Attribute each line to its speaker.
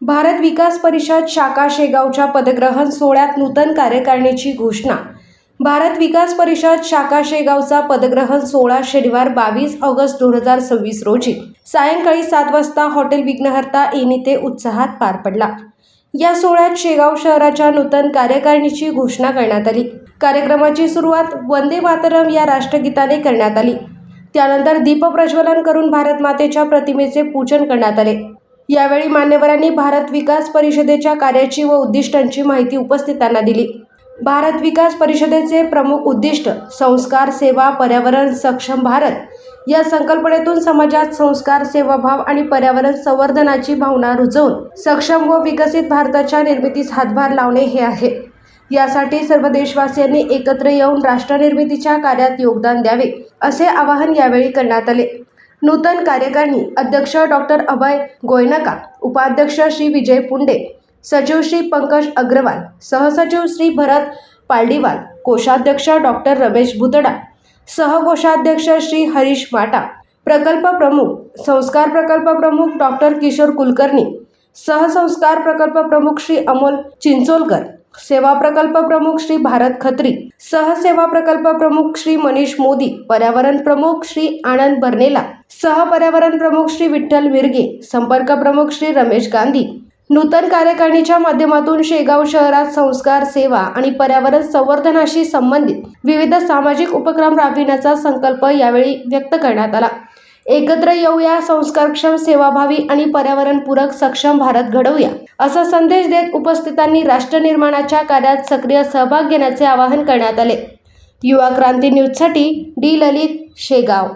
Speaker 1: भारत विकास परिषद शाखा शेगावच्या पदग्रहण सोहळ्यात नूतन कार्यकारिणीची घोषणा। भारत विकास परिषद शाखा शेगावचा पदग्रहण सोहळा शनिवार 22 ऑगस्ट 2026 रोजी सायंकाळी 7 वाजता हॉटेल विघ्नहर्ता येथे उत्साहात पार पडला। या सोहळ्यात शेगाव शहराच्या नूतन कार्यकारिणीची घोषणा करण्यात आली। कार्यक्रमाची सुरुवात वंदे मातरम या राष्ट्रगीताने करण्यात आली। त्यानंतर दीप प्रज्वलन करून भारत मातेच्या प्रतिमेचे पूजन करण्यात आले। यावेळी मान्यवरांनी भारत विकास परिषदेच्या कार्याची व उद्दिष्टांची माहिती उपस्थितांना दिली। भारत विकास परिषदेचे प्रमुख उद्दिष्ट संस्कार, सेवा, पर्यावरण सक्षम भारत या संकल्पनेतून समाजात संस्कार, सेवाभाव आणि पर्यावरण संवर्धनाची भावना रुजवून सक्षम व विकसित भारताच्या निर्मितीस हातभार लावणे हे आहे। यासाठी सर्व देशवासियांनी एकत्र येऊन राष्ट्रनिर्मितीच्या कार्यात योगदान द्यावे असे आवाहन यावेळी करण्यात आले। नूतन कार्यकारिणी अध्यक्ष डॉक्टर अभय गोयनका, उपाध्यक्ष श्री विजय पुंडे, सचिव श्री पंकज अग्रवाल, सहसचिव श्री भरत पालडीवाल, कोषाध्यक्ष डॉक्टर रमेश भुतडा, सहकोषाध्यक्ष श्री हरीश माटा, प्रकल्प प्रमुख संस्कार प्रकल्प प्रमुख डॉक्टर किशोर कुलकर्णी, सहसंस्कार प्रकल्प प्रमुख श्री अमोल चिंचोलकर, सेवा प्रकल्प प्रमुख श्री भारत खत्री, सहसेवा प्रकल्प प्रमुख श्री मनीष मोदी, पर्यावरण प्रमुख श्री आनंद बर्नेला, सह पर्यावरण प्रमुख श्री विठ्ठल मिरगे, संपर्क प्रमुख श्री रमेश गांधी। नूतन कार्यकारिणीच्या माध्यमातून शेगाव शहरात संस्कार, सेवा आणि पर्यावरण संवर्धनाशी संबंधित विविध सामाजिक उपक्रम राबविण्याचा संकल्प यावेळी व्यक्त करण्यात आला। एकत्र येऊया, संस्कारक्षम, सेवाभावी आणि पर्यावरणपूरक सक्षम भारत घडवूया असा संदेश देत उपस्थितांनी राष्ट्र निर्माणाच्या कार्यात सक्रिय सहभाग घेण्याचे आवाहन करण्यात आले। युवा क्रांती न्यूजसाठी डी ललित, शेगाव।